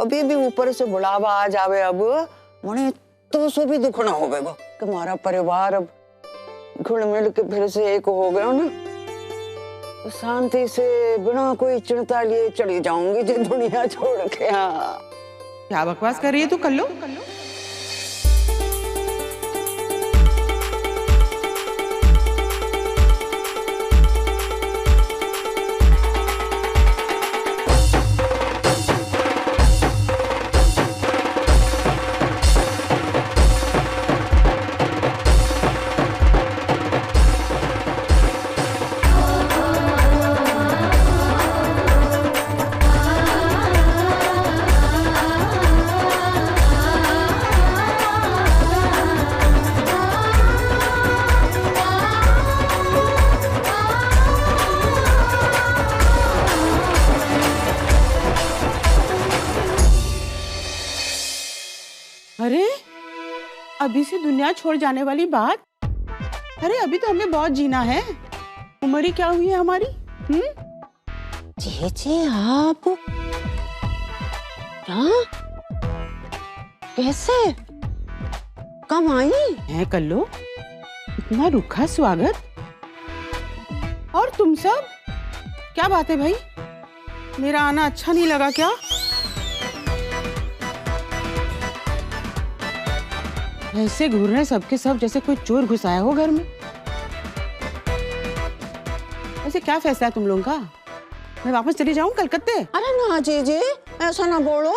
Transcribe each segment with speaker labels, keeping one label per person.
Speaker 1: कभी भी ऊपर से बुलावा आ जावे अब मने तो सो भी दुख ना होवेगो कि हमारा परिवार अब घुल मिल के फिर से एक हो गया ना, तो शांति से बिना कोई चिंता लिए चली जाऊंगी जो दुनिया छोड़ के। हाँ,
Speaker 2: क्या बकवास कर रही है तू कल्लू? अरे अभी से दुनिया छोड़ जाने वाली बात? अरे अभी तो हमें बहुत जीना है। उम्र ही क्या हुई है हमारी?
Speaker 1: जी आप क्या कैसे कब आई
Speaker 2: है कल्लू? इतना रूखा स्वागत। और तुम सब क्या बात है भाई? मेरा आना अच्छा नहीं लगा क्या? ऐसे घूर रहे सबके सब जैसे कोई चोर घुस आया हो घर में। ऐसे क्या फैसला है तुम लोगों का? मैं वापस चली जाऊं कलकत्ते?
Speaker 1: अरे ना जी ऐसा ना बोलो,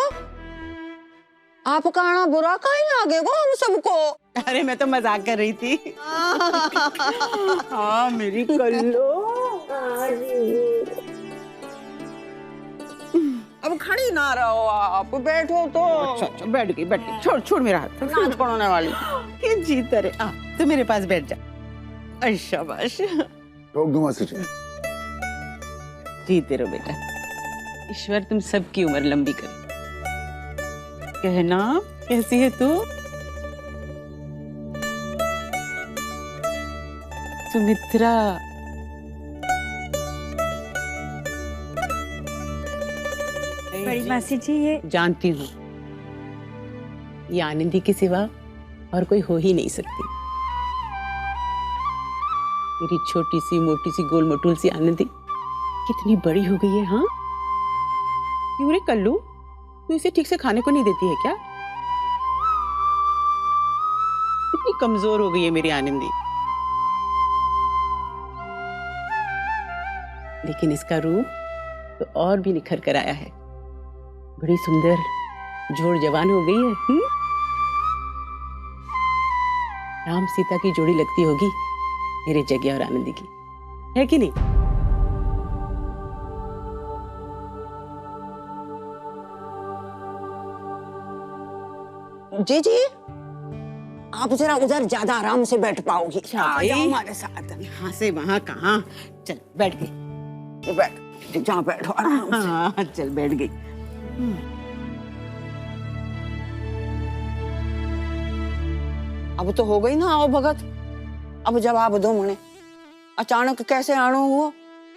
Speaker 1: आपका आना बुरा काहे लागेगा हम सबको।
Speaker 2: अरे मैं तो मजाक कर रही थी। हाँ मेरी कल्लो।
Speaker 1: अब खड़ी ना रहो, आप बैठो तो।
Speaker 2: अच्छा बैठ गई। छोड़ मेरा हाथ।
Speaker 1: नाच पड़ोने वाली
Speaker 2: ये जीत रे। तू मेरे पास बैठ जा। अच्छा बस
Speaker 3: ठोक दूंगा सिटी।
Speaker 2: जीते रहो बेटा। ईश्वर तुम सबकी उम्र लंबी करे। कहना कैसी है तू? सुमित्रा
Speaker 4: बड़ी मासी जी ये
Speaker 2: जानती हूँ, ये आनंदी के सिवा और कोई हो ही नहीं सकती। मेरी छोटी सी मोटी सी गोल मटोल सी आनंदी कितनी बड़ी हो गई है। हाँ क्यों रे कल्लू, तू इसे ठीक से खाने को नहीं देती है क्या? कितनी कमजोर हो गई है मेरी आनंदी। लेकिन इसका रूप तो और भी निखर कर आया है। बड़ी सुंदर जोड़ जवान हो गई है। राम सीता की जोड़ी लगती होगी मेरे जग्या और आनंदी की, है कि नहीं?
Speaker 1: जी आप जरा उधर ज्यादा आराम से बैठ पाओगी। आ जाओ हमारे साथ।
Speaker 2: यहाँ से वहां कहाँ, चल बैठ गई।
Speaker 1: बैठ जहाँ बैठो आराम से।
Speaker 2: हाँ चल बैठ गई।
Speaker 1: अब तो हो गई ना आओ भगत। अब जवाब दो मने, अचानक कैसे आना हुआ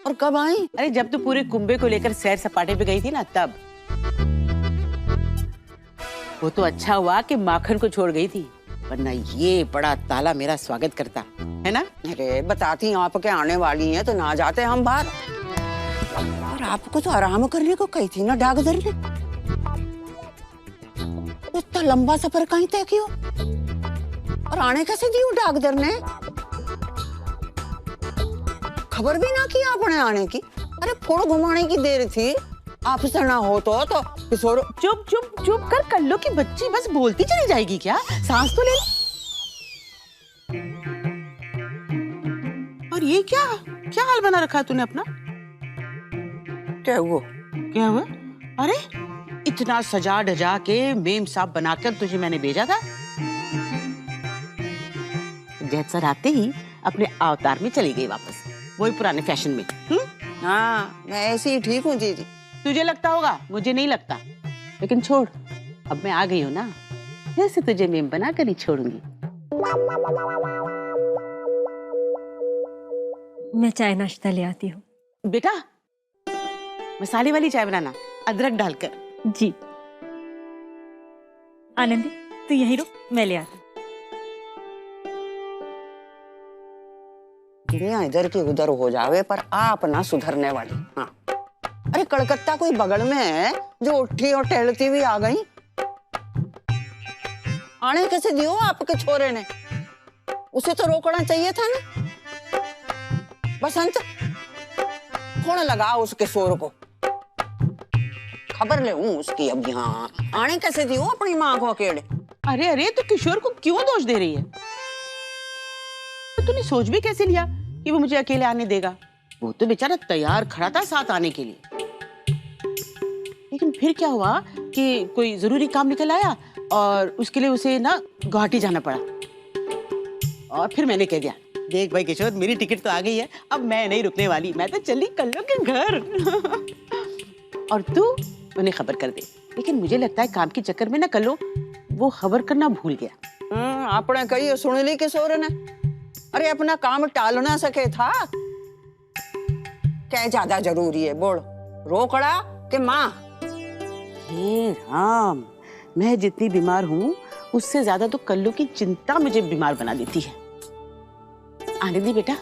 Speaker 1: और कब आई?
Speaker 2: अरे जब तू पूरे कुंभे को लेकर सैर सपाटे पे गई थी ना तब। वो तो अच्छा हुआ कि माखन को छोड़ गई थी, वरना ये बड़ा ताला मेरा स्वागत करता, है ना?
Speaker 1: अरे बताती आपके आने वाली हैं तो ना जाते हम बाहर। और आपको तो आराम करने को कही थी ना डाकदर ने। इतना लंबा सफर कहीं तय किया और आने कैसे दी डाकदर ने? खबर भी ना की आपने आने की। अरे फोड़ घुमाने की देर थी, आपसे ना हो तो किशोर।
Speaker 2: चुप चुप चुप कर कल्लो की बच्ची बस बोलती चली जाएगी क्या? सांस तो ले। और ये क्या क्या हाल बना रखा है तूने अपना?
Speaker 1: क्या हुआ?
Speaker 2: क्या हुआ? अरे इतना सजा डजा के मेम साहब बनाकर तुझे मैंने भेजा था। जैद सर आते ही अपने अवतार में चली गई वापस, वही पुराने फैशन में।
Speaker 1: हाँ मैं ऐसे ही ठीक हूँ जी।
Speaker 2: तुझे लगता होगा, मुझे नहीं लगता। लेकिन छोड़, अब मैं आ गई हूँ ना, जैसे तुझे मेम बना कर ही छोड़ूंगी।
Speaker 4: मैं चाय नाश्ता ले आती हूँ।
Speaker 2: बेटा मसाले वाली चाय बनाना, अदरक डालकर।
Speaker 4: जी। आनंदी तू यहीं रुक, मैं ले आती।
Speaker 1: दुनिया इधर की उधर हो जावे पर आप ना सुधरने वाली। हाँ, अरे कलकत्ता कोई बगल में है जो उठी और टहलती हुई आ गई। आने कैसे दियो आपके छोरे ने, उसे तो रोकना चाहिए था ना। बसंत कौन लगा उसके शोर को, खबर ले उसकी अब। यहाँ आने कैसे दियो अपनी माँ को अकेले।
Speaker 2: अरे अरे, तो किशोर को क्यों दोष दे रही है? तो तूने सोच भी कैसे लिया कि वो मुझे अकेले आने देगा? वो तो बेचारा तैयार खड़ा था साथ आने के लिए। लेकिन फिर क्या हुआ कि कोई जरूरी काम निकल आया और उसके लिए उसे ना गुवाहाटी जाना पड़ा। और फिर मैंने कह दिया, देख भाई किशोर, मेरी टिकट तो आ गई है, अब मैं नहीं रुकने वाली, मैं तो चली कल्लो के घर। और तू उन्हें खबर कर दे। लेकिन मुझे लगता है काम के चक्कर में ना कल्लो वो खबर करना भूल गया।
Speaker 1: आपने कही सुन ली किशोर ने। अरे अपना काम टाल ना सके था, क्या ज्यादा जरूरी है बोल, रोकड़ा के माँ?
Speaker 2: हे राम, मैं जितनी बीमार हूँ उससे ज्यादा तो कल्लू की चिंता मुझे बीमार बना देती है। आनंदी बेटा,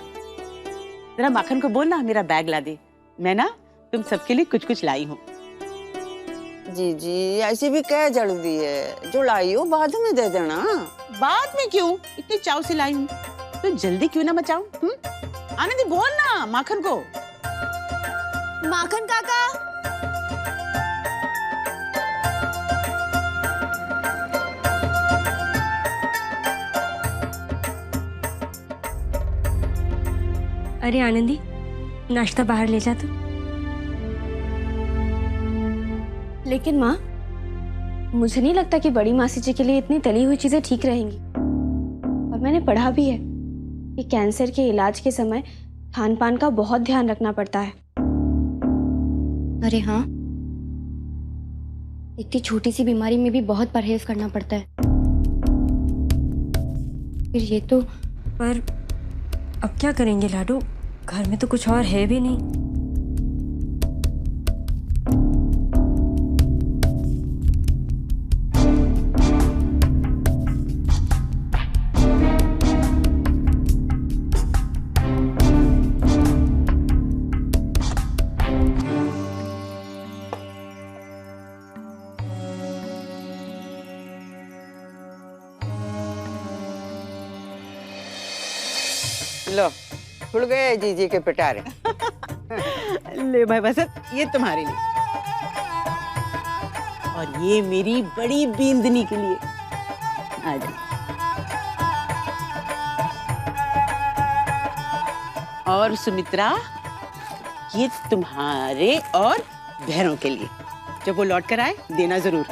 Speaker 2: जरा माखन को बोल ना मेरा बैग ला दे, मैं ना तुम सबके लिए कुछ कुछ लाई हूँ।
Speaker 1: जी जी, ऐसी भी क्या जल्दी है, जो लाई हो बाद में दे देना।
Speaker 2: बाद में क्यों, इतने चाव से लाई हूँ तो जल्दी क्यों ना मचाऊं? आनंदी बोल ना माखन को।
Speaker 3: माखन काका,
Speaker 4: अरे आनंदी, नाश्ता बाहर ले जा तू।
Speaker 3: लेकिन माँ, मुझे नहीं लगता कि बड़ी मासी जी के लिए इतनी तली हुई चीजें ठीक रहेंगी। और मैंने पढ़ा भी है कि कैंसर के इलाज के समय खान पान का बहुत ध्यान रखना पड़ता है। अरे हाँ, इतनी छोटी सी बीमारी में भी बहुत परहेज करना पड़ता है। फिर ये तो,
Speaker 4: पर अब क्या करेंगे लाडो, घर में तो कुछ और है भी नहीं।
Speaker 1: लो, खुल गए जीजी के पिटारे।
Speaker 2: ले भाई बसंत, ये तुम्हारे लिए और ये मेरी बड़ी बींदनी के लिए। आ जाओ। और सुमित्रा, ये तुम्हारे और भैरों के लिए, जब वो लौट कर आए देना जरूर।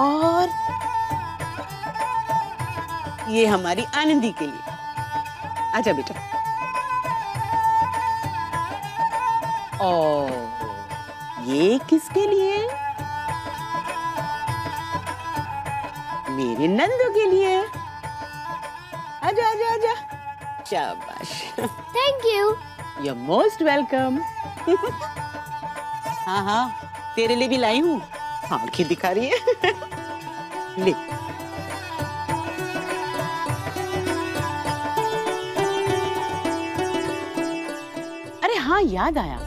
Speaker 2: और ये हमारी आनंदी के लिए। आजा बेटा। और ये किसके लिए? मेरे नंदू के लिए। आजा आजा आजा। शाबाश।
Speaker 3: Thank you.
Speaker 2: You are most welcome. हाँ हाँ, तेरे लिए भी लाई हूँ। आंखें दिखा रही है। ले। अरे हाँ, याद आया,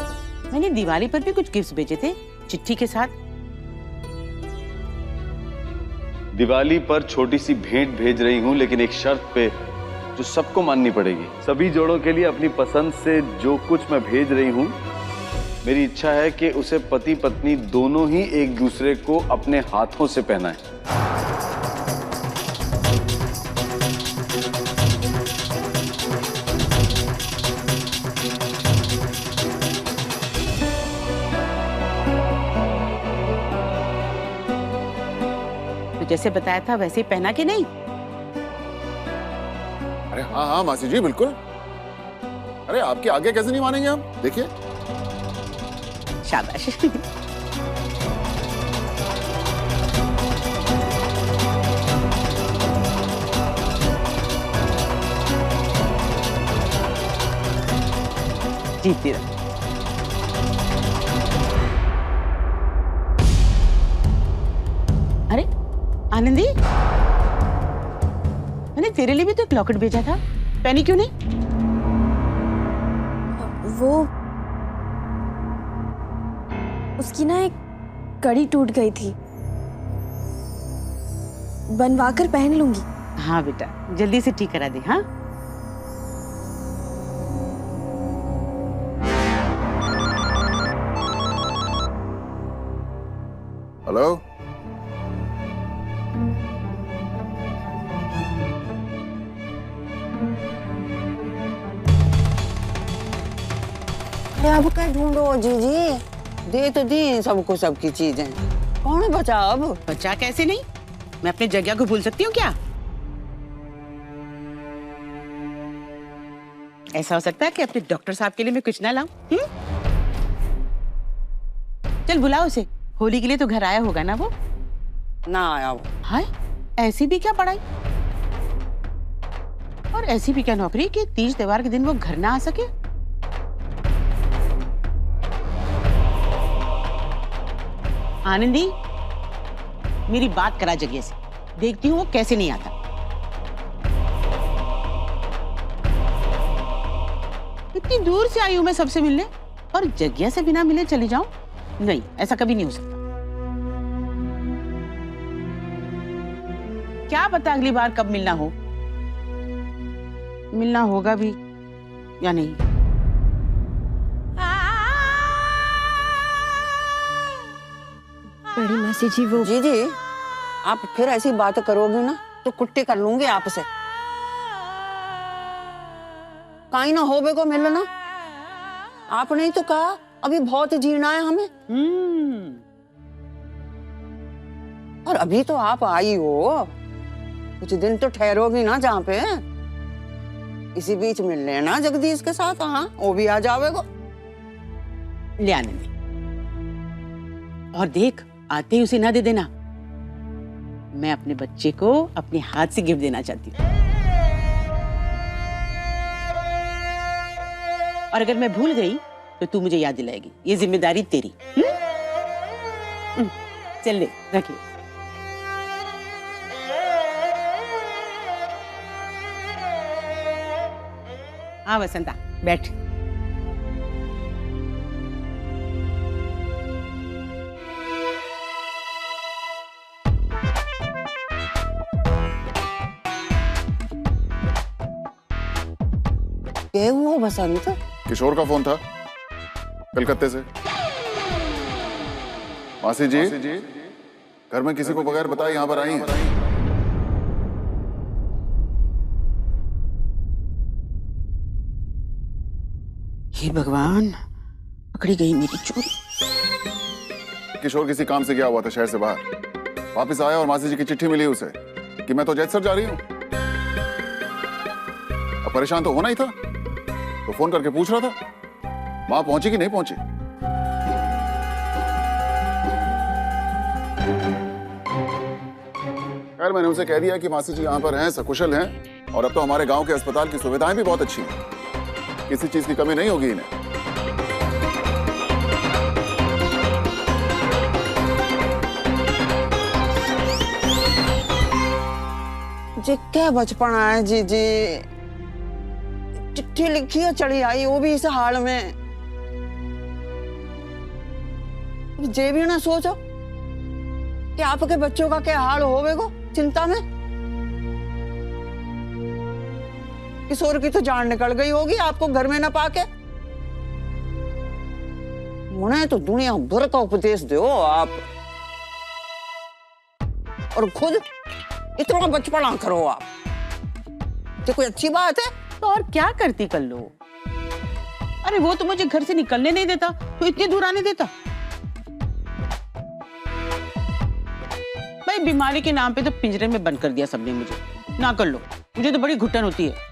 Speaker 2: मैंने दिवाली पर भी कुछ गिफ्ट्स भेजे थे चिट्ठी के साथ।
Speaker 5: दिवाली पर छोटी सी भेंट भेज रही हूँ, लेकिन एक शर्त पे जो सबको माननी पड़ेगी। सभी जोड़ों के लिए अपनी पसंद से जो कुछ मैं भेज रही हूँ, मेरी इच्छा है कि उसे पति पत्नी दोनों ही एक दूसरे को अपने हाथों से पहनाएं।
Speaker 2: तो जैसे बताया था वैसे ही पहना कि नहीं?
Speaker 6: अरे हाँ हाँ मासी जी, बिल्कुल। अरे आपके आगे कैसे नहीं मानेंगे हम, देखिए।
Speaker 2: शाबाश। जीती रहो। आनंदी, मैंने तेरे लिए भी तो एक लॉकेट भेजा था, पहनी क्यों नहीं?
Speaker 3: वो उसकी ना एक कड़ी टूट गई थी, बनवा कर पहन लूंगी।
Speaker 2: हाँ बेटा, जल्दी से ठीक करा दे। हाँ
Speaker 6: हेलो,
Speaker 1: अरे अब क्या ढूंढो जीजी, दे तो दी सबको सबकी चीजें, कौन बचा अब?
Speaker 2: बचा कैसे नहीं, मैं अपने जगह को भूल सकती हूँ क्या? ऐसा हो सकता है कि अपने डॉक्टर साहब के लिए मैं कुछ ना लाऊं? चल बुलाओ उसे, होली के लिए तो घर आया होगा ना वो?
Speaker 1: ना आया वो।
Speaker 2: हाय, ऐसी भी क्या पढ़ाई और ऐसी भी क्या नौकरी कि तीज त्योहार के दिन वो घर ना आ सके? आनंदी, मेरी बात करा जगह से, देखती हूँ वो कैसे नहीं आता। इतनी दूर से आई हूं मैं सबसे मिलने, और जगह से बिना मिले चली जाऊं? नहीं, ऐसा कभी नहीं हो सकता। क्या पता अगली बार कब मिलना हो, मिलना होगा भी या नहीं।
Speaker 3: बड़ी मासी जी, वो
Speaker 1: जीजी, आप फिर ऐसी बातें करोगे ना तो कुट्टी कर लूंगी आपसे। कहीं ना होबे को मिलना, आपने ही तो कहा अभी बहुत जीना है हमें। और अभी तो आप आई हो, कुछ दिन तो ठहरोगी ना जहाँ पे। इसी बीच मिल लेना जगदीश के साथ, हाँ वो भी आ जावेगा।
Speaker 2: ले आनंदी, और देख आते ही उसे ना दे देना, मैं अपने बच्चे को अपने हाथ से गिफ्ट देना चाहती हूँ। और अगर मैं भूल गई तो तू मुझे याद दिलाएगी, ये जिम्मेदारी तेरी। चल ले, रख ले। हाँ वसंता, बैठ।
Speaker 1: ये वो बसंत?
Speaker 6: किशोर का फोन था कलकत्ते से। मासी जी, घर में किसी को बगैर बताए यहाँ पर आई हैं।
Speaker 2: हे भगवान, पकड़ी गई मेरी चोरी।
Speaker 6: किशोर किसी काम से गया हुआ था शहर से बाहर, वापस आया और मासी जी की चिट्ठी मिली उसे कि मैं तो जैतसर जा रही हूँ। अब परेशान तो होना ही था, तो फोन करके पूछ रहा था माँ पहुंची कि नहीं पहुंची। खैर मैंने उनसे कह दिया कि मासी जी यहाँ पर हैं, सकुशल हैं, और अब तो हमारे गांव के अस्पताल की सुविधाएं भी बहुत अच्छी हैं, किसी चीज की कमी नहीं होगी इन्हें।
Speaker 1: जी क्या बचपना है जीजी, चिट्ठी लिखी और चली आई, वो भी इस हाल में। जे भी ना सोचो कि आपके बच्चों का क्या हाल होवेगा चिंता में। किशोर की तो जान निकल गई होगी आपको घर में ना पाके। मुझे तो दुनिया भर का उपदेश दो आप, और खुद इतना बचपना करो आप। ये कोई अच्छी बात है?
Speaker 2: तो और क्या करती कर लो। अरे वो तो मुझे घर से निकलने नहीं देता, तो इतनी दूर आने देता। भाई बीमारी के नाम पे तो पिंजरे में बंद कर दिया सबने मुझे। ना कर लो, मुझे तो बड़ी घुटन होती है।